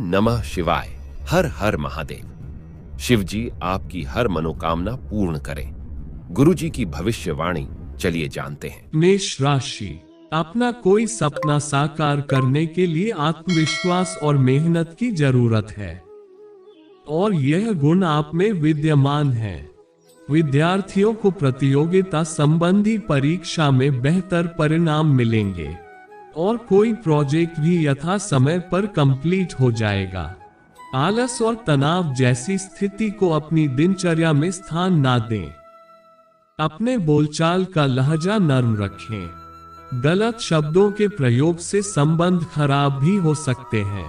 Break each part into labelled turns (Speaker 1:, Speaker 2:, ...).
Speaker 1: नमः शिवाय। हर हर महादेव। शिव जी आपकी हर मनोकामना पूर्ण करें। गुरु जी की भविष्यवाणी चलिए जानते हैं।
Speaker 2: मेष राशि, अपना कोई सपना साकार करने के लिए आत्मविश्वास और मेहनत की जरूरत है और यह गुण आप में विद्यमान है। विद्यार्थियों को प्रतियोगिता संबंधी परीक्षा में बेहतर परिणाम मिलेंगे और कोई प्रोजेक्ट भी यथा समय पर कंप्लीट हो जाएगा। आलस और तनाव जैसी स्थिति को अपनी दिनचर्या में स्थान ना दें। अपने बोलचाल का लहजा नर्म रखें। गलत शब्दों के प्रयोग से संबंध खराब भी हो सकते हैं।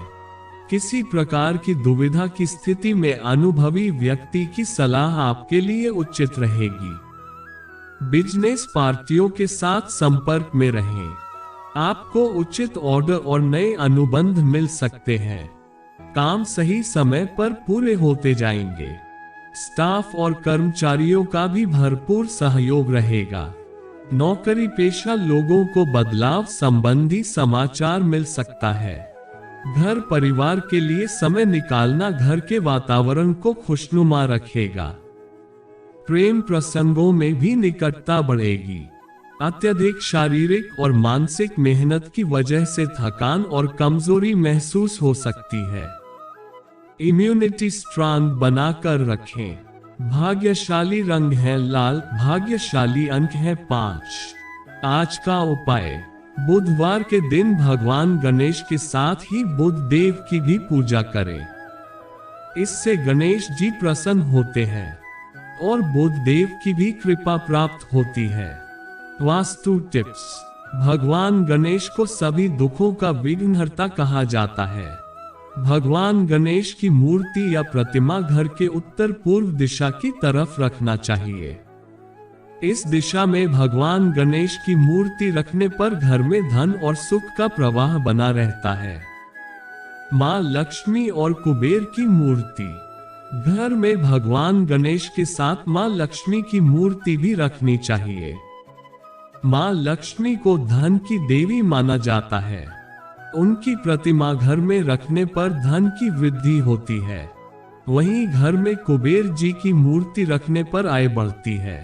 Speaker 2: किसी प्रकार की दुविधा की स्थिति में अनुभवी व्यक्ति की सलाह आपके लिए उचित रहेगी। बिजनेस पार्टियों के साथ संपर्क में रहें। आपको उचित ऑर्डर और नए अनुबंध मिल सकते हैं। काम सही समय पर पूरे होते जाएंगे। स्टाफ और कर्मचारियों का भी भरपूर सहयोग रहेगा। नौकरी पेशा लोगों को बदलाव संबंधी समाचार मिल सकता है। घर परिवार के लिए समय निकालना घर के वातावरण को खुशनुमा रखेगा। प्रेम प्रसंगों में भी निकटता बढ़ेगी। अत्यधिक शारीरिक और मानसिक मेहनत की वजह से थकान और कमजोरी महसूस हो सकती है। इम्यूनिटी स्ट्रांग बनाकर रखें। भाग्यशाली रंग है लाल। भाग्यशाली अंक है 5। आज का उपाय, बुधवार के दिन भगवान गणेश के साथ ही बुध देव की भी पूजा करें। इससे गणेश जी प्रसन्न होते हैं और बुध देव की भी कृपा प्राप्त होती है। वास्तु टिप्स, भगवान गणेश को सभी दुखों का विघ्नहर्ता कहा जाता है। भगवान गणेश की मूर्ति या प्रतिमा घर के उत्तर पूर्व दिशा की तरफ रखना चाहिए। इस दिशा में भगवान गणेश की मूर्ति रखने पर घर में धन और सुख का प्रवाह बना रहता है। मां लक्ष्मी और कुबेर की मूर्ति, घर में भगवान गणेश के साथ मां लक्ष्मी की मूर्ति भी रखनी चाहिए। मां लक्ष्मी को धन की देवी माना जाता है। उनकी प्रतिमा घर में रखने पर धन की वृद्धि होती है। वहीं घर में कुबेर जी की मूर्ति रखने पर आय बढ़ती है।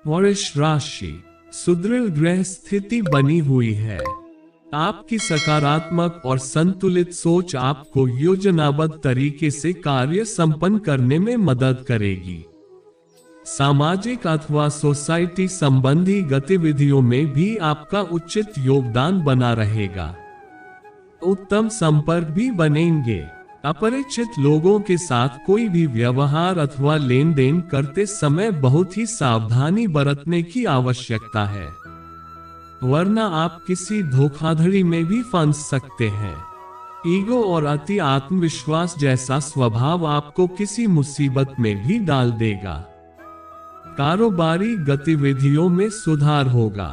Speaker 2: वृष राशि, सुदृढ़ ग्रह स्थिति बनी हुई है। आपकी सकारात्मक और संतुलित सोच आपको योजनाबद्ध तरीके से कार्य संपन्न करने में मदद करेगी। सामाजिक अथवा सोसाइटी संबंधी गतिविधियों में भी आपका उचित योगदान बना रहेगा। उत्तम संपर्क भी बनेंगे। अपरिचित लोगों के साथ कोई भी व्यवहार अथवा लेन देन करते समय बहुत ही सावधानी बरतने की आवश्यकता है, वरना आप किसी धोखाधड़ी में भी फंस सकते हैं। ईगो और अति आत्मविश्वास जैसा स्वभाव आपको किसी मुसीबत में भी डाल देगा। कारोबारी गतिविधियों में सुधार होगा।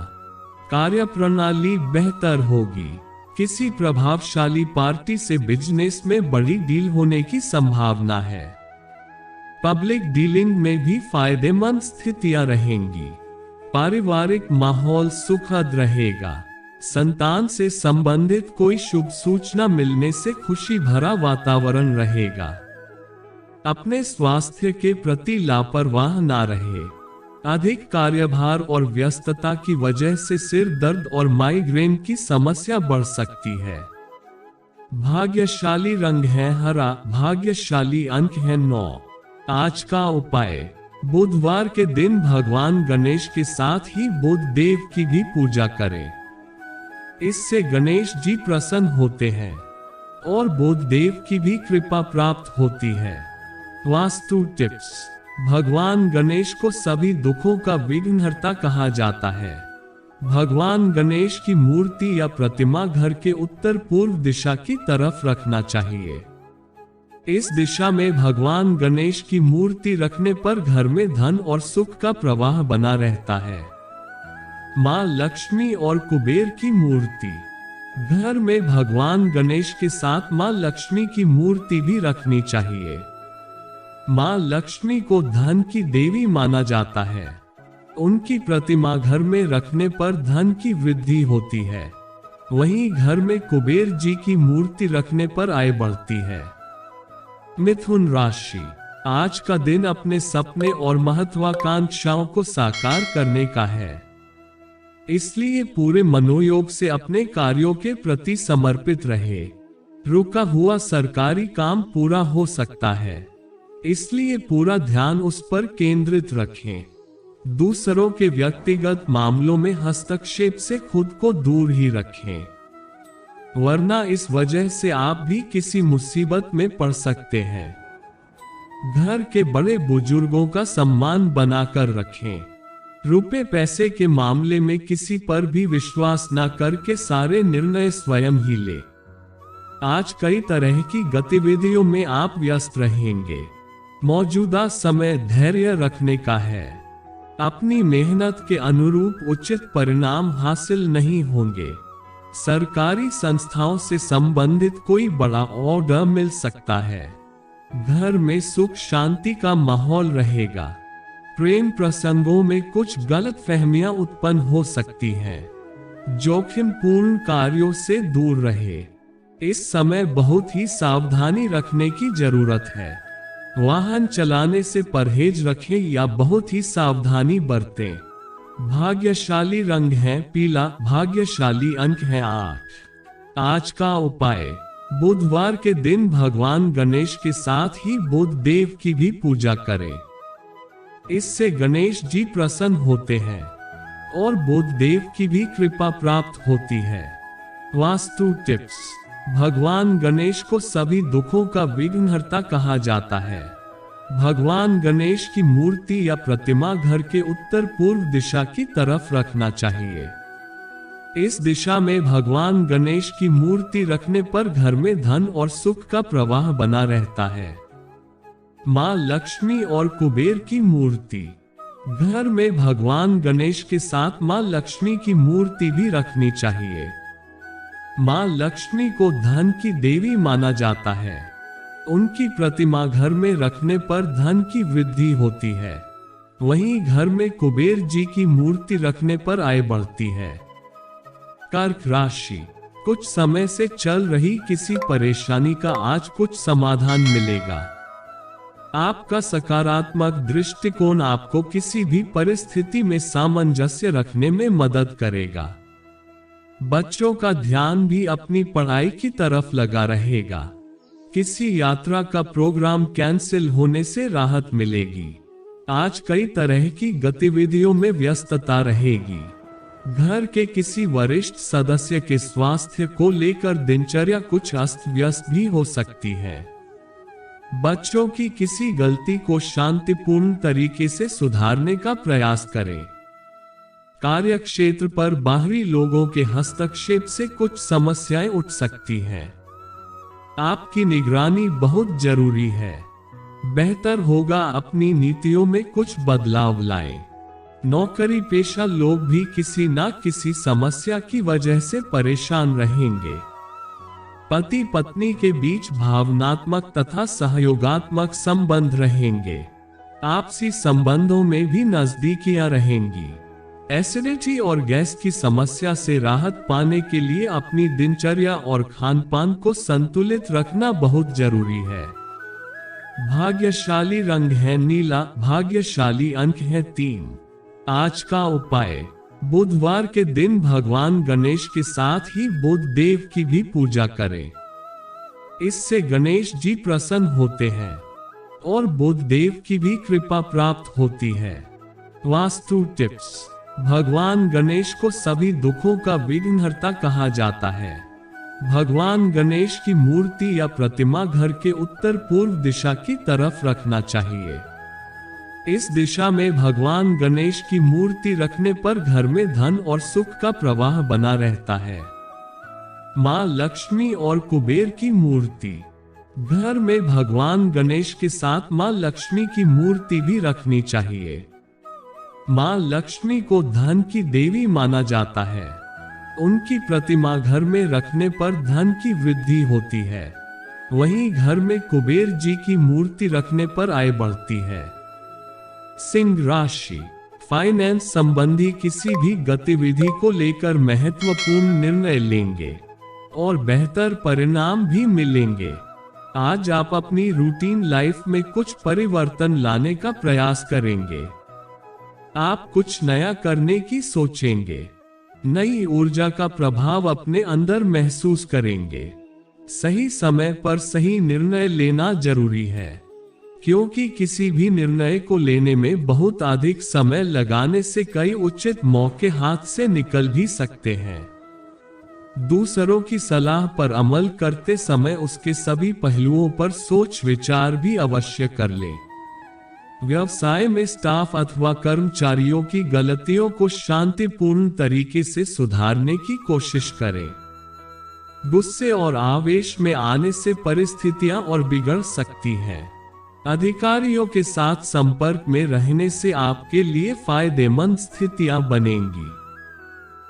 Speaker 2: कार्यप्रणाली बेहतर होगी। किसी प्रभावशाली पार्टी से बिजनेस में बड़ी डील होने की संभावना है। पब्लिक डीलिंग में भी फायदेमंद स्थितियां रहेंगी। पारिवारिक माहौल सुखद रहेगा। संतान से संबंधित कोई शुभ सूचना मिलने से खुशी भरा वातावरण रहेगा। अपने स्वास्थ्य के प्रति लापरवाह ना रहे। अधिक कार्यभार और व्यस्तता की वजह से सिर दर्द और माइग्रेन की समस्या बढ़ सकती है। भाग्यशाली रंग है हरा। भाग्यशाली अंक है 9। आज का उपाय, बुधवार के दिन भगवान गणेश के साथ ही बुध देव की भी पूजा करें। इससे गणेश जी प्रसन्न होते हैं और बुध देव की भी कृपा प्राप्त होती है। वास्तु टिप्स, भगवान गणेश को सभी दुखों का विघ्नहर्ता कहा जाता है। भगवान गणेश की मूर्ति या प्रतिमा घर के उत्तर पूर्व दिशा की तरफ रखना चाहिए। इस दिशा में भगवान गणेश की मूर्ति रखने पर घर में धन और सुख का प्रवाह बना रहता है। मां लक्ष्मी और कुबेर की मूर्ति, घर में भगवान गणेश के साथ मां लक्ष्मी की मूर्ति भी रखनी चाहिए। मां लक्ष्मी को धन की देवी माना जाता है। उनकी प्रतिमा घर में रखने पर धन की वृद्धि होती है। वहीं घर में कुबेर जी की मूर्ति रखने पर आय बढ़ती है। मिथुन राशि, आज का दिन अपने सपने और महत्वाकांक्षाओं को साकार करने का है, इसलिए पूरे मनोयोग से अपने कार्यों के प्रति समर्पित रहे। रुका हुआ सरकारी काम पूरा हो सकता है, इसलिए पूरा ध्यान उस पर केंद्रित रखें। दूसरों के व्यक्तिगत मामलों में हस्तक्षेप से खुद को दूर ही रखें, वरना इस वजह से आप भी किसी मुसीबत में पड़ सकते हैं। घर के बड़े बुजुर्गों का सम्मान बनाकर रखें। रुपए पैसे के मामले में किसी पर भी विश्वास न करके सारे निर्णय स्वयं ही ले। आज कई तरह की गतिविधियों में आप व्यस्त रहेंगे। मौजूदा समय धैर्य रखने का है। अपनी मेहनत के अनुरूप उचित परिणाम हासिल नहीं होंगे। सरकारी संस्थाओं से संबंधित कोई बड़ा ऑर्डर मिल सकता है। घर में सुख शांति का माहौल रहेगा। प्रेम प्रसंगों में कुछ गलतफहमियां उत्पन्न हो सकती हैं। जोखिम पूर्ण कार्यों से दूर रहे। इस समय बहुत ही सावधानी रखने की जरूरत है। वाहन चलाने से परहेज रखें या बहुत ही सावधानी बरतें। भाग्यशाली रंग है पीला, भाग्यशाली अंक है 8। आज का उपाय, बुधवार के दिन भगवान गणेश के साथ ही बुध देव की भी पूजा करें। इससे गणेश जी प्रसन्न होते हैं और बुध देव की भी कृपा प्राप्त होती है। वास्तु टिप्स, भगवान गणेश को सभी दुखों का विघ्नहर्ता कहा जाता है। भगवान गणेश की मूर्ति या प्रतिमा घर के उत्तर पूर्व दिशा की तरफ रखना चाहिए। इस दिशा में भगवान गणेश की मूर्ति रखने पर घर में धन और सुख का प्रवाह बना रहता है। मां लक्ष्मी और कुबेर की मूर्ति, घर में भगवान गणेश के साथ मां लक्ष्मी की मूर्ति भी रखनी चाहिए। मां लक्ष्मी को धन की देवी माना जाता है। उनकी प्रतिमा घर में रखने पर धन की वृद्धि होती है। वहीं घर में कुबेर जी की मूर्ति रखने पर आय बढ़ती है। कर्क राशि, कुछ समय से चल रही किसी परेशानी का आज कुछ समाधान मिलेगा। आपका सकारात्मक दृष्टिकोण आपको किसी भी परिस्थिति में सामंजस्य रखने में मदद करेगा। बच्चों का ध्यान भी अपनी पढ़ाई की तरफ लगा रहेगा। किसी यात्रा का प्रोग्राम कैंसिल होने से राहत मिलेगी। आज कई तरह की गतिविधियों में व्यस्तता रहेगी। घर के किसी वरिष्ठ सदस्य के स्वास्थ्य को लेकर दिनचर्या कुछ अस्त व्यस्त भी हो सकती है। बच्चों की किसी गलती को शांतिपूर्ण तरीके से सुधारने का प्रयास करें। कार्य क्षेत्र पर बाहरी लोगों के हस्तक्षेप से कुछ समस्याएं उठ सकती हैं। आपकी निगरानी बहुत जरूरी है। बेहतर होगा अपनी नीतियों में कुछ बदलाव लाएं। नौकरी पेशा लोग भी किसी न किसी समस्या की वजह से परेशान रहेंगे। पति पत्नी के बीच भावनात्मक तथा सहयोगात्मक संबंध रहेंगे। आपसी संबंधों में भी नजदीकियां रहेंगी। एसिडिटी और गैस की समस्या से राहत पाने के लिए अपनी दिनचर्या और खानपान को संतुलित रखना बहुत जरूरी है। भाग्यशाली रंग है नीला, भाग्यशाली अंक है 3। आज का उपाय, बुधवार के दिन भगवान गणेश के साथ ही बुध देव की भी पूजा करें। इससे गणेश जी प्रसन्न होते हैं और बुध देव की भी कृपा प्राप्त होती है। वास्तु टिप्स, भगवान गणेश को सभी दुखों का विघ्नहर्ता कहा जाता है। भगवान गणेश की मूर्ति या प्रतिमा घर के उत्तर पूर्व दिशा की तरफ रखना चाहिए। इस दिशा में भगवान गणेश की मूर्ति रखने पर घर में धन और सुख का प्रवाह बना रहता है। मां लक्ष्मी और कुबेर की मूर्ति, घर में भगवान गणेश के साथ मां लक्ष्मी की मूर्ति भी रखनी चाहिए। मां लक्ष्मी को धन की देवी माना जाता है। उनकी प्रतिमा घर में रखने पर धन की वृद्धि होती है। वहीं घर में कुबेर जी की मूर्ति रखने पर आय बढ़ती है। सिंह राशि, फाइनेंस संबंधी किसी भी गतिविधि को लेकर महत्वपूर्ण निर्णय लेंगे और बेहतर परिणाम भी मिलेंगे। आज आप अपनी रूटीन लाइफ में कुछ परिवर्तन लाने का प्रयास करेंगे। आप कुछ नया करने की सोचेंगे। नई ऊर्जा का प्रभाव अपने अंदर महसूस करेंगे। सही समय पर सही निर्णय लेना जरूरी है, क्योंकि किसी भी निर्णय को लेने में बहुत अधिक समय लगाने से कई उचित मौके हाथ से निकल भी सकते हैं। दूसरों की सलाह पर अमल करते समय उसके सभी पहलुओं पर सोच विचार भी अवश्य कर लें। व्यवसाय में स्टाफ अथवा कर्मचारियों की गलतियों को शांतिपूर्ण तरीके से सुधारने की कोशिश करें। गुस्से और आवेश में आने से परिस्थितियां और बिगड़ सकती हैं। अधिकारियों के साथ संपर्क में रहने से आपके लिए फायदेमंद स्थितियां बनेंगी।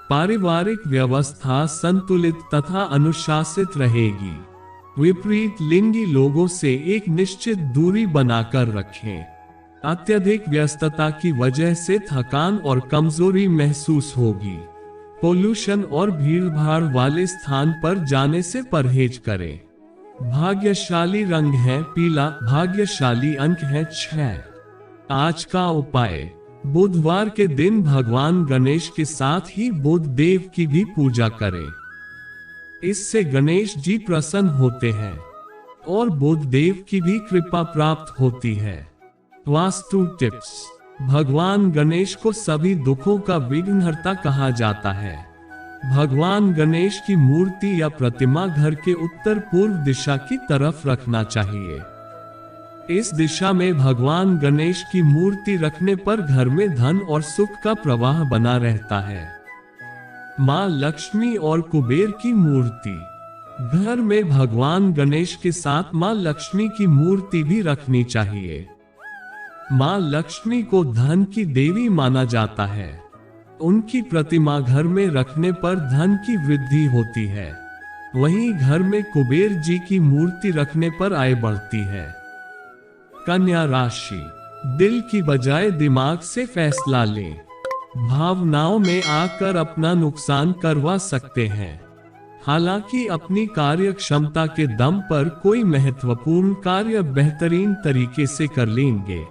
Speaker 2: पारिवारिक व्यवस्था संतुलित तथा अनुशासित रहेगी। विपरीत लिंगी लोगों से एक निश्चित दूरी बनाकर रखें। अत्यधिक व्यस्तता की वजह से थकान और कमजोरी महसूस होगी। पोल्यूशन और भीड़भाड़ वाले स्थान पर जाने से परहेज करें। भाग्यशाली रंग है पीला, भाग्यशाली अंक है 6। आज का उपाय, बुधवार के दिन भगवान गणेश के साथ ही बुध देव की भी पूजा करें। इससे गणेश जी प्रसन्न होते हैं और बुध देव की भी कृपा प्राप्त होती है। वास्तु टिप्स, भगवान गणेश को सभी दुखों का विघ्नहर्ता कहा जाता है। भगवान गणेश की मूर्ति या प्रतिमा घर के उत्तर पूर्व दिशा की तरफ रखना चाहिए। इस दिशा में भगवान गणेश की मूर्ति रखने पर घर में धन और सुख का प्रवाह बना रहता है। मां लक्ष्मी और कुबेर की मूर्ति, घर में भगवान गणेश के साथ मां लक्ष्मी की मूर्ति भी रखनी चाहिए। मां लक्ष्मी को धन की देवी माना जाता है। उनकी प्रतिमा घर में रखने पर धन की वृद्धि होती है। वहीं घर में कुबेर जी की मूर्ति रखने पर आय बढ़ती है। कन्या राशि, दिल की बजाय दिमाग से फैसला लें। भावनाओं में आकर अपना नुकसान करवा सकते हैं। हालांकि अपनी कार्य क्षमता के दम पर कोई महत्वपूर्ण कार्य बेहतरीन तरीके से कर लेंगे।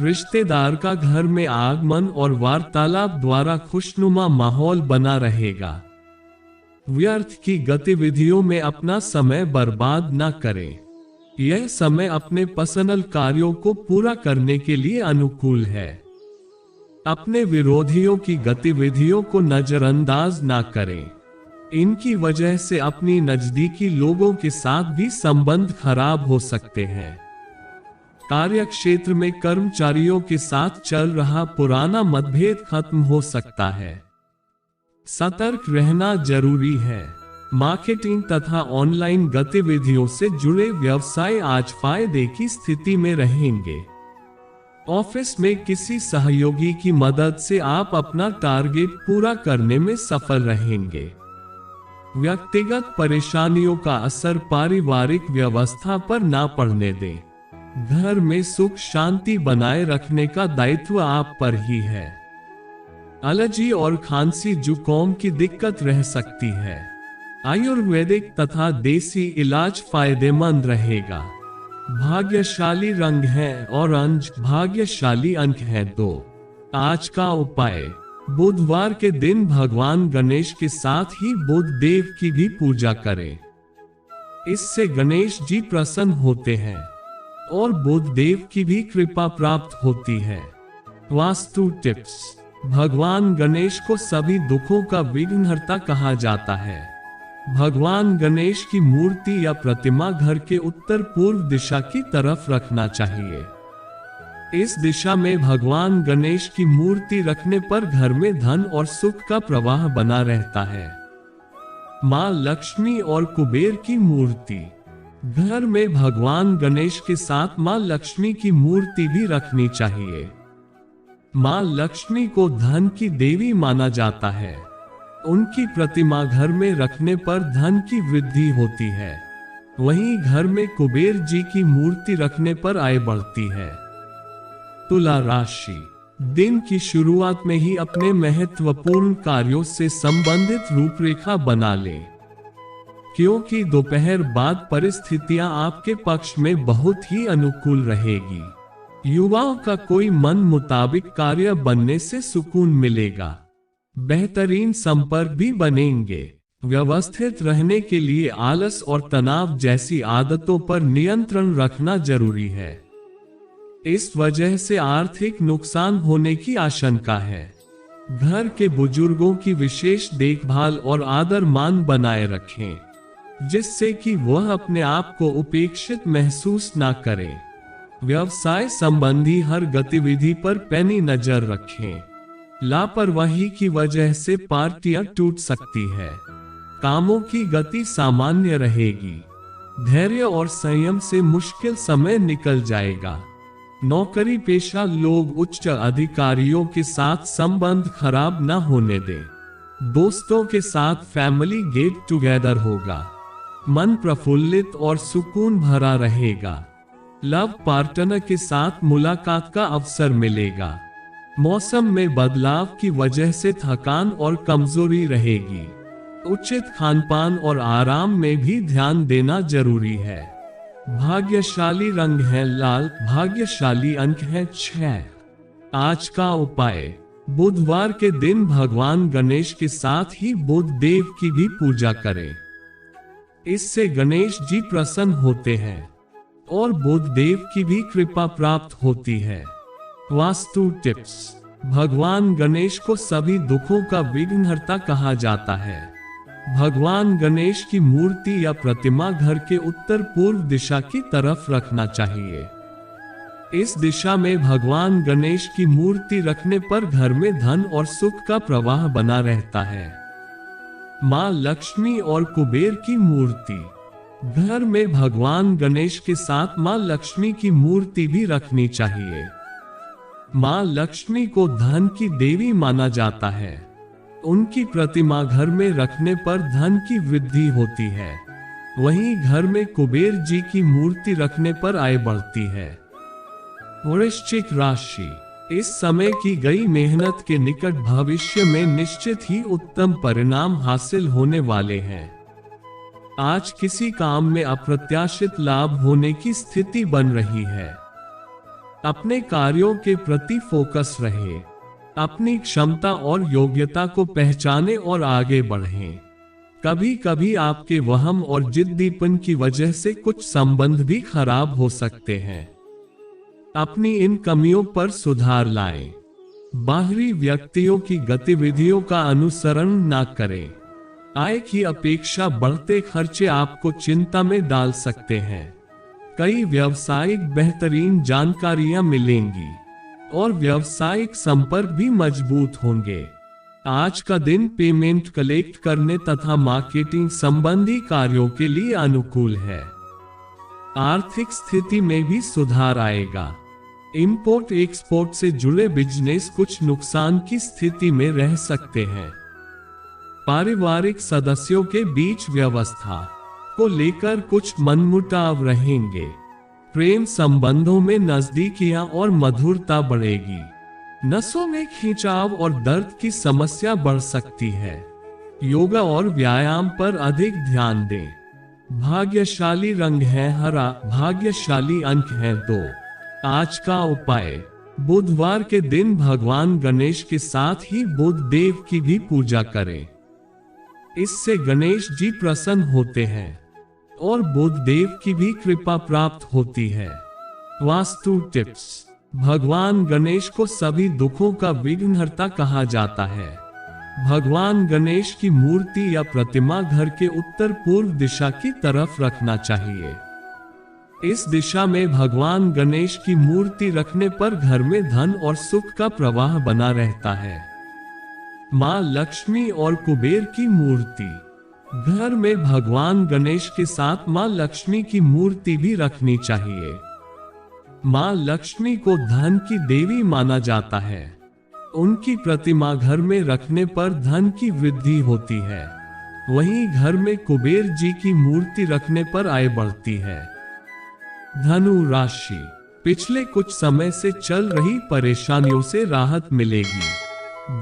Speaker 2: रिश्तेदार का घर में आगमन और वार्तालाप द्वारा खुशनुमा माहौल बना रहेगा। व्यर्थ की गतिविधियों में अपना समय बर्बाद न करें। यह समय अपने पर्सनल कार्यों को पूरा करने के लिए अनुकूल है। अपने विरोधियों की गतिविधियों को नजरअंदाज न करें। इनकी वजह से अपनी नजदीकी लोगों के साथ भी संबंध खराब हो सकते हैं। कार्य क्षेत्र में कर्मचारियों के साथ चल रहा पुराना मतभेद खत्म हो सकता है। सतर्क रहना जरूरी है। मार्केटिंग तथा ऑनलाइन गतिविधियों से जुड़े व्यवसाय आज फायदे की स्थिति में रहेंगे। ऑफिस में किसी सहयोगी की मदद से आप अपना टारगेट पूरा करने में सफल रहेंगे। व्यक्तिगत परेशानियों का असर पारिवारिक व्यवस्था पर ना पड़ने दें। घर में सुख शांति बनाए रखने का दायित्व आप पर ही है। एलर्जी और खांसी जुकाम की दिक्कत रह सकती है। आयुर्वेदिक तथा देसी इलाज फायदेमंद रहेगा। भाग्यशाली रंग है ऑरेंज, भाग्यशाली अंक है 2। आज का उपाय, बुधवार के दिन भगवान गणेश के साथ ही बुध देव की भी पूजा करें। इससे गणेश जी प्रसन्न होते हैं और बुध देव की भी कृपा प्राप्त होती है। वास्तु टिप्स, भगवान गणेश को सभी दुखों का विघ्नहर्ता कहा जाता है। भगवान गणेश की मूर्ति या प्रतिमा घर के उत्तर पूर्व दिशा की तरफ रखना चाहिए। इस दिशा में भगवान गणेश की मूर्ति रखने पर घर में धन और सुख का प्रवाह बना रहता है। मां लक्ष्मी और कुबेर की मूर्ति, घर में भगवान गणेश के साथ मां लक्ष्मी की मूर्ति भी रखनी चाहिए। मां लक्ष्मी को धन की देवी माना जाता है। उनकी प्रतिमा घर में रखने पर धन की वृद्धि होती है। वहीं घर में कुबेर जी की मूर्ति रखने पर आय बढ़ती है। तुला राशि, दिन की शुरुआत में ही अपने महत्वपूर्ण कार्यों से संबंधित रूपरेखा बना लें, क्योंकि दोपहर बाद परिस्थितियां आपके पक्ष में बहुत ही अनुकूल रहेगी। युवाओं का कोई मन मुताबिक कार्य बनने से सुकून मिलेगा। बेहतरीन संपर्क भी बनेंगे। व्यवस्थित रहने के लिए आलस और तनाव जैसी आदतों पर नियंत्रण रखना जरूरी है। इस वजह से आर्थिक नुकसान होने की आशंका है। घर के बुजुर्गों की विशेष देखभाल और आदर मान बनाए रखें, जिससे कि वह अपने आप को उपेक्षित महसूस ना करें। व्यवसाय संबंधी हर गतिविधि पर पैनी नजर रखें। लापरवाही की वजह से पार्टियां टूट सकती है। कामों की गति सामान्य रहेगी। धैर्य और संयम से मुश्किल समय निकल जाएगा। नौकरी पेशा लोग उच्च अधिकारियों के साथ संबंध खराब न होने दें। दोस्तों के साथ फैमिली गेट टुगेदर होगा। मन प्रफुल्लित और सुकून भरा रहेगा। लव पार्टनर के साथ मुलाकात का अवसर मिलेगा। मौसम में बदलाव की वजह से थकान और कमजोरी रहेगी। उचित खानपान और आराम में भी ध्यान देना जरूरी है। भाग्यशाली रंग है लाल। भाग्यशाली अंक है 6। आज का उपाय, बुधवार के दिन भगवान गणेश के साथ ही बुध देव की भी पूजा करें। इससे गणेश जी प्रसन्न होते हैं और बुध देव की भी कृपा प्राप्त होती है। वास्तु टिप्स। भगवान गणेश को सभी दुखों का विघ्नहर्ता कहा जाता है। भगवान गणेश की मूर्ति या प्रतिमा घर के उत्तर पूर्व दिशा की तरफ रखना चाहिए। इस दिशा में भगवान गणेश की मूर्ति रखने पर घर में धन और सुख का प्रवाह बना रहता है। मां लक्ष्मी और कुबेर की मूर्ति। घर में भगवान गणेश के साथ मां लक्ष्मी की मूर्ति भी रखनी चाहिए। मां लक्ष्मी को धन की देवी माना जाता है। उनकी प्रतिमा घर में रखने पर धन की वृद्धि होती है। वहीं घर में कुबेर जी की मूर्ति रखने पर आय बढ़ती है। वृश्चिक राशि। इस समय की गई मेहनत के निकट भविष्य में निश्चित ही उत्तम परिणाम हासिल होने वाले हैं। आज किसी काम में अप्रत्याशित लाभ होने की स्थिति बन रही है। अपने कार्यों के प्रति फोकस रहे। अपनी क्षमता और योग्यता को पहचाने और आगे बढ़ें। कभी कभी आपके वहम और जिद्दीपन की वजह से कुछ संबंध भी खराब हो सकते हैं। अपनी इन कमियों पर सुधार लाएं। बाहरी व्यक्तियों की गतिविधियों का अनुसरण न करें। आय की अपेक्षा बढ़ते खर्चे आपको चिंता में डाल सकते हैं। कई व्यावसायिक बेहतरीन जानकारियां मिलेंगी और व्यावसायिक संपर्क भी मजबूत होंगे। आज का दिन पेमेंट कलेक्ट करने तथा मार्केटिंग संबंधी कार्यों के लिए अनुकूल है। आर्थिक स्थिति में भी सुधार आएगा। इंपोर्ट एक्सपोर्ट से जुड़े बिजनेस कुछ नुकसान की स्थिति में रह सकते हैं। पारिवारिक सदस्यों के बीच व्यवस्था को लेकर कुछ मनमुटाव रहेंगे। प्रेम संबंधों में नजदीकियां और मधुरता बढ़ेगी। नसों में खिंचाव और दर्द की समस्या बढ़ सकती है। योगा और व्यायाम पर अधिक ध्यान दें। भाग्यशाली रंग है हरा। भाग्यशाली अंक है 2। आज का उपाय, बुधवार के दिन भगवान गणेश के साथ ही बुध देव की भी पूजा करें। इससे गणेश जी प्रसन्न होते हैं और बुध देव की भी कृपा प्राप्त होती है। वास्तु टिप्स। भगवान गणेश को सभी दुखों का विघ्नहर्ता कहा जाता है। भगवान गणेश की मूर्ति या प्रतिमा घर के उत्तर पूर्व दिशा की तरफ रखना चाहिए। इस दिशा में भगवान गणेश की मूर्ति रखने पर घर में धन और सुख का प्रवाह बना रहता है। मां लक्ष्मी और कुबेर की मूर्ति। घर में भगवान गणेश के साथ मां लक्ष्मी की मूर्ति भी रखनी चाहिए। मां लक्ष्मी को धन की देवी माना जाता है। उनकी प्रतिमा घर में रखने पर धन की वृद्धि होती है। वहीं घर में कुबेर जी की मूर्ति रखने पर आय बढ़ती है। धनु राशि। पिछले कुछ समय से चल रही परेशानियों से राहत मिलेगी।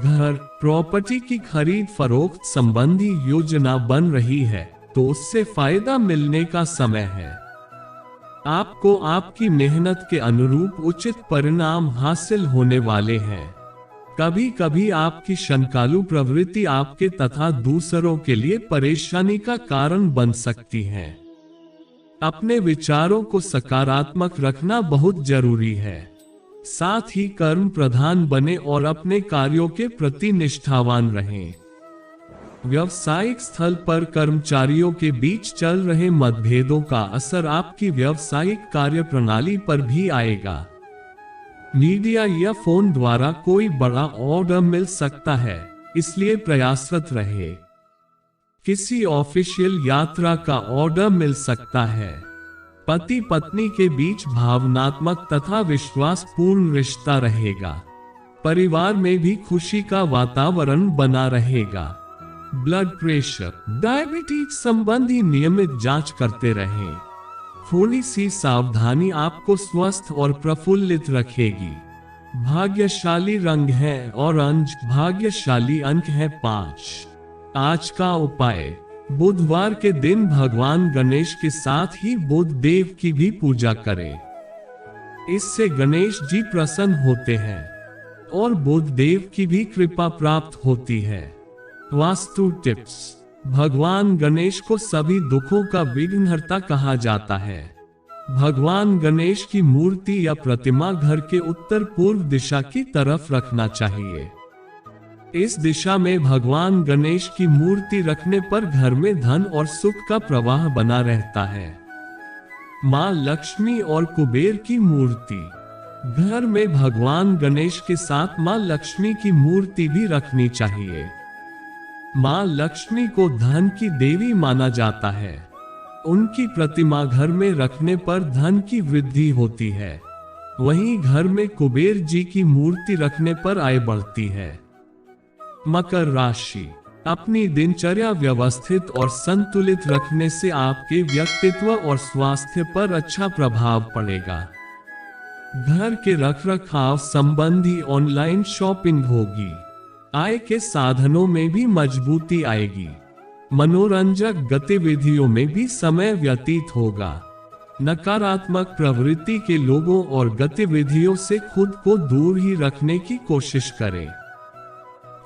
Speaker 2: घर, प्रॉपर्टी की खरीद फरोख्त संबंधी योजना बन रही है तो उससे फायदा मिलने का समय है। आपको आपकी मेहनत के अनुरूप उचित परिणाम हासिल होने वाले हैं। कभी कभी आपकी शंकालु प्रवृत्ति आपके तथा दूसरों के लिए परेशानी का कारण बन सकती है। अपने विचारों को सकारात्मक रखना बहुत जरूरी है। साथ ही कर्म प्रधान बने और अपने कार्यों के प्रति निष्ठावान रहें। व्यावसायिक स्थल पर कर्मचारियों के बीच चल रहे मतभेदों का असर आपकी व्यावसायिक कार्यप्रणाली पर भी आएगा। मीडिया या फोन द्वारा कोई बड़ा ऑर्डर मिल सकता है, इसलिए प्रयासरत रहे। किसी ऑफिशियल यात्रा का ऑर्डर मिल सकता है। पति पत्नी के बीच भावनात्मक तथा विश्वासपूर्ण रिश्ता रहेगा। परिवार में भी खुशी का वातावरण बना रहेगा। ब्लड प्रेशर, डायबिटीज संबंधी नियमित जांच करते रहें। थोड़ी सी सावधानी आपको स्वस्थ और प्रफुल्लित रखेगी। भाग्यशाली रंग है ऑरेंज, भाग्यशाली अंक है 5। आज का उपाय, बुधवार के दिन भगवान गणेश के साथ ही बुध देव की भी पूजा करें। इससे गणेश जी प्रसन्न होते हैं और बुध देव की भी कृपा प्राप्त होती है। वास्तु टिप्स, भगवान गणेश को सभी दुखों का विघ्नहर्ता कहा जाता है। भगवान गणेश की मूर्ति या प्रतिमा घर के उत्तर पूर्व दिशा की तरफ रखना चाहिए। इस दिशा में भगवान गणेश की मूर्ति रखने पर घर में धन और सुख का प्रवाह बना रहता है। मां लक्ष्मी और कुबेर की मूर्ति, घर में भगवान गणेश के साथ मां लक्ष्मी की मूर्ति भी रखनी चाहिए। मां लक्ष्मी को धन की देवी माना जाता है। उनकी प्रतिमा घर में रखने पर धन की वृद्धि होती है। वहीं घर में कुबेर जी की मूर्ति रखने पर आय बढ़ती है। मकर राशि, अपनी दिनचर्या व्यवस्थित और संतुलित रखने से आपके व्यक्तित्व और स्वास्थ्य पर अच्छा प्रभाव पड़ेगा। घर के रखरखाव संबंधी ऑनलाइन शॉपिंग होगी। आय के साधनों में भी मजबूती आएगी। मनोरंजक गतिविधियों में भी समय व्यतीत होगा। नकारात्मक प्रवृत्ति के लोगों और गतिविधियों से खुद को दूर ही रखने की कोशिश करें।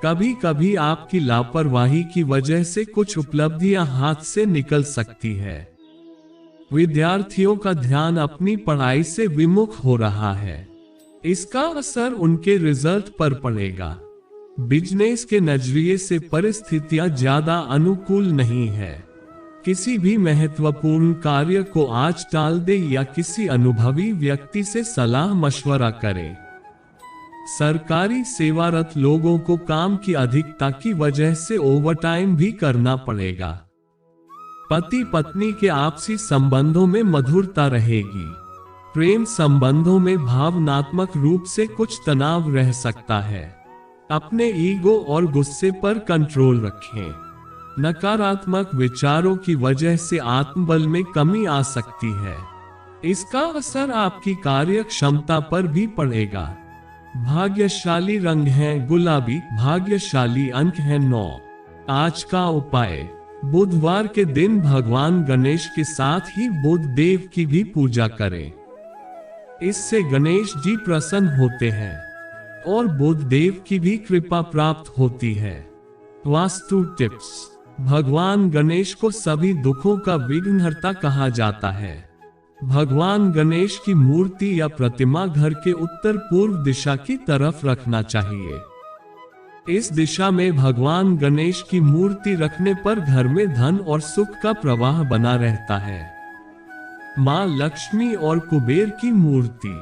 Speaker 2: कभी कभी आपकी लापरवाही की वजह से कुछ उपलब्धियां हाथ से निकल सकती है। विद्यार्थियों का ध्यान अपनी पढ़ाई से विमुख हो रहा है। इसका असर उनके रिजल्ट पर पड़ेगा। बिजनेस के नजरिए से परिस्थितियां ज्यादा अनुकूल नहीं है। किसी भी महत्वपूर्ण कार्य को आज टाल दे या किसी अनुभवी व्यक्ति से सलाह मशवरा करें। सरकारी सेवारत लोगों को काम की अधिकता की वजह से ओवरटाइम भी करना पड़ेगा। पति पत्नी के आपसी संबंधों में मधुरता रहेगी। प्रेम संबंधों में भावनात्मक रूप से कुछ तनाव रह सकता है। अपने ईगो और गुस्से पर कंट्रोल रखें। नकारात्मक विचारों की वजह से आत्मबल में कमी आ सकती है। इसका असर आपकी कार्य क्षमता पर भी पड़ेगा। भाग्यशाली रंग है गुलाबी, भाग्यशाली अंक है 9। आज का उपाय, बुधवार के दिन भगवान गणेश के साथ ही बुध देव की भी पूजा करें। इससे गणेश जी प्रसन्न होते हैं और बुध देव की भी कृपा प्राप्त होती है। वास्तु टिप्स, भगवान गणेश को सभी दुखों का विघ्नहर्ता कहा जाता है। भगवान गणेश की मूर्ति या प्रतिमा घर के उत्तर पूर्व दिशा की तरफ रखना चाहिए। इस दिशा में भगवान गणेश की मूर्ति रखने पर घर में धन और सुख का प्रवाह बना रहता है। मां लक्ष्मी और कुबेर की मूर्ति,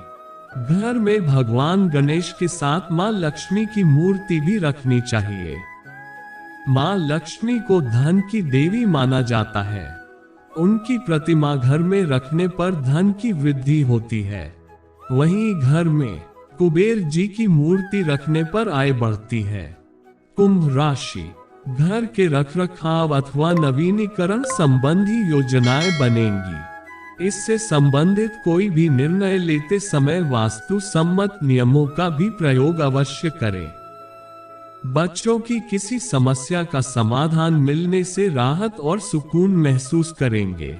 Speaker 2: घर में भगवान गणेश के साथ मां लक्ष्मी की मूर्ति भी रखनी चाहिए। मां लक्ष्मी को धन की देवी माना जाता है। उनकी प्रतिमा घर में रखने पर धन की वृद्धि होती है। वहीं घर में कुबेर जी की मूर्ति रखने पर आय बढ़ती है। कुंभ राशि, घर के रखरखाव अथवा नवीनीकरण संबंधी योजनाएं बनेंगी। इससे संबंधित कोई भी निर्णय लेते समय वास्तु सम्मत नियमों का भी प्रयोग अवश्य करें। बच्चों की किसी समस्या का समाधान मिलने से राहत और सुकून महसूस करेंगे।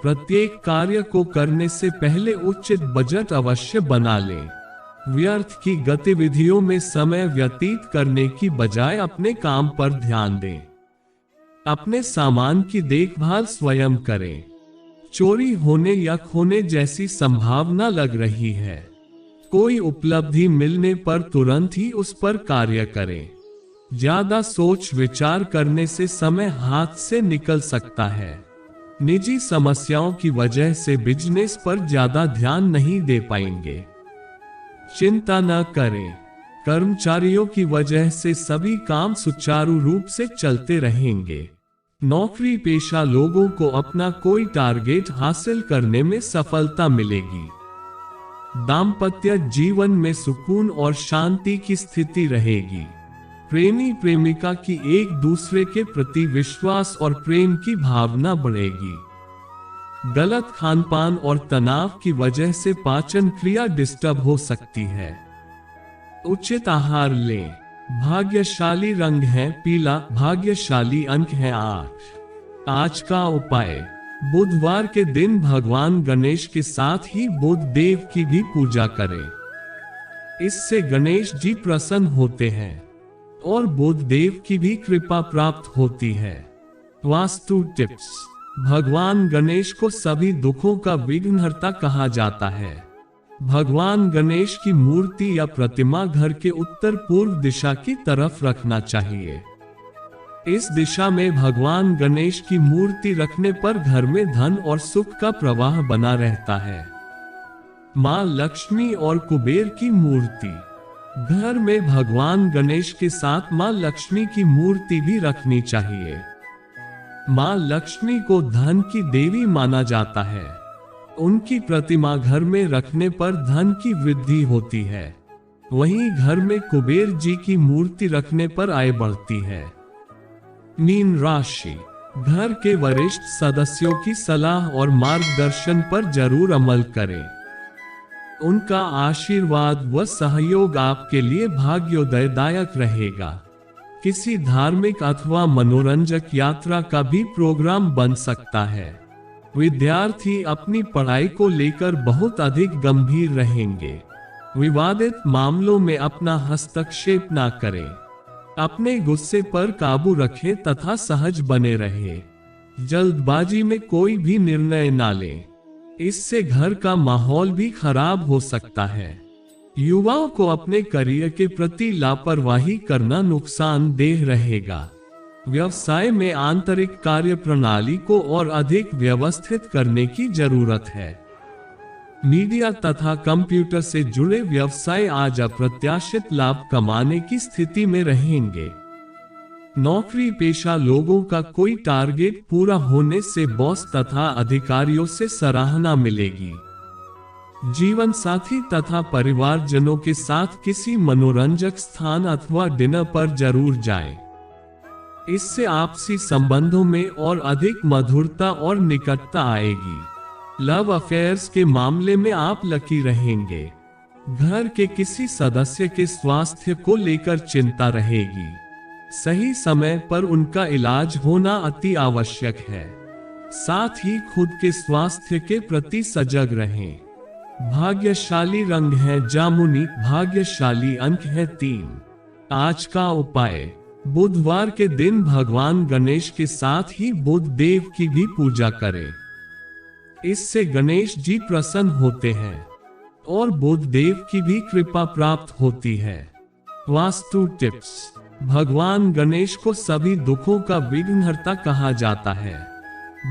Speaker 2: प्रत्येक कार्य को करने से पहले उचित बजट अवश्य बना लें। व्यर्थ की गतिविधियों में समय व्यतीत करने की बजाय अपने काम पर ध्यान दें। अपने सामान की देखभाल स्वयं करें। चोरी होने या खोने जैसी संभावना लग रही है। कोई उपलब्धि मिलने पर तुरंत ही उस पर कार्य करें। ज्यादा सोच विचार करने से समय हाथ से निकल सकता है। निजी समस्याओं की वजह से बिजनेस पर ज्यादा ध्यान नहीं दे पाएंगे। चिंता न करें, कर्मचारियों की वजह से सभी काम सुचारू रूप से चलते रहेंगे। नौकरी पेशा लोगों को अपना कोई टारगेट हासिल करने में सफलता मिलेगी। दाम्पत्य जीवन में सुकून और शांति की स्थिति रहेगी। प्रेमी प्रेमिका की एक दूसरे के प्रति विश्वास और प्रेम की भावना बढ़ेगी। गलत खानपान और तनाव की वजह से पाचन क्रिया डिस्टर्ब हो सकती है। उचित आहार लें। भाग्यशाली रंग है पीला, भाग्यशाली अंक है 8। आज का उपाय, बुधवार के दिन भगवान गणेश के साथ ही बुध देव की भी पूजा करें। इससे गणेश जी प्रसन्न होते हैं और बुध देव की भी कृपा प्राप्त होती है। वास्तु टिप्स। भगवान गणेश को सभी दुखों का विघ्नहर्ता कहा जाता है। भगवान गणेश की मूर्ति या प्रतिमा घर के उत्तर पूर्व दिशा की तरफ रखना चाहिए। इस दिशा में भगवान गणेश की मूर्ति रखने पर घर में धन और सुख का प्रवाह बना रहता है। मां लक्ष्मी और कुबेर की मूर्ति। घर में भगवान गणेश के साथ मां लक्ष्मी की मूर्ति भी रखनी चाहिए। मां लक्ष्मी को धन की देवी माना जाता है। उनकी प्रतिमा घर में रखने पर धन की वृद्धि होती है। वहीं घर में कुबेर जी की मूर्ति रखने पर आय बढ़ती है। मीन राशि। घर के वरिष्ठ सदस्यों की सलाह और मार्गदर्शन पर जरूर अमल करें। उनका आशीर्वाद व सहयोग आपके लिए भाग्योदयदायक रहेगा। किसी धार्मिक अथवा मनोरंजक यात्रा का भी प्रोग्राम बन सकता है। विद्यार्थी अपनी पढ़ाई को लेकर बहुत अधिक गंभीर रहेंगे। विवादित मामलों में अपना हस्तक्षेप ना करें। अपने गुस्से पर काबू रखें तथा सहज बने रहें। जल्दबाजी में कोई भी निर्णय ना लें, इससे घर का माहौल भी खराब हो सकता है। युवाओं को अपने करियर के प्रति लापरवाही करना नुकसानदेह रहेगा। व्यवसाय में आंतरिक कार्य प्रणाली को और अधिक व्यवस्थित करने की जरूरत है। मीडिया तथा कंप्यूटर से जुड़े व्यवसाय आज अप्रत्याशित लाभ कमाने की स्थिति में रहेंगे। नौकरी पेशा लोगों का कोई टारगेट पूरा होने से बॉस तथा अधिकारियों से सराहना मिलेगी। जीवन साथी तथा परिवारजनों के साथ किसी मनोरंजक स्थान अथवा डिनर पर जरूर जाएं। इससे आपसी संबंधों में और अधिक मधुरता और निकटता आएगी। लव अफेयर्स के मामले में आप लकी रहेंगे। घर के किसी सदस्य के स्वास्थ्य को लेकर चिंता रहेगी। सही समय पर उनका इलाज होना अति आवश्यक है। साथ ही खुद के स्वास्थ्य के प्रति सजग रहें। भाग्यशाली रंग है जामुनी, भाग्यशाली अंक है 3। आज का उपाय, बुधवार के दिन भगवान गणेश के साथ ही बुध देव की भी पूजा करें। इससे गणेश जी प्रसन्न होते हैं और बुध देव की भी कृपा प्राप्त होती है। वास्तु टिप्स। भगवान गणेश को सभी दुखों का विघ्नहर्ता कहा जाता है।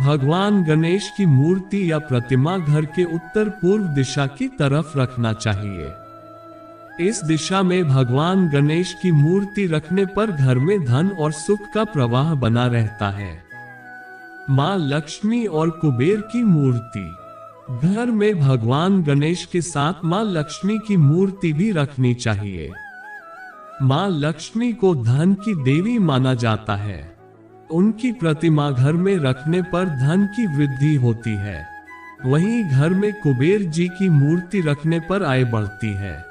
Speaker 2: भगवान गणेश की मूर्ति या प्रतिमा घर के उत्तर पूर्व दिशा की तरफ रखना चाहिए। इस दिशा में भगवान गणेश की मूर्ति रखने पर घर में धन और सुख का प्रवाह बना रहता है। मां लक्ष्मी और कुबेर की मूर्ति। घर में भगवान गणेश के साथ मां लक्ष्मी की मूर्ति भी रखनी चाहिए। मां लक्ष्मी को धन की देवी माना जाता है। उनकी प्रतिमा घर में रखने पर धन की वृद्धि होती है। वहीं घर में कुबेर जी की मूर्ति रखने पर आय बढ़ती है।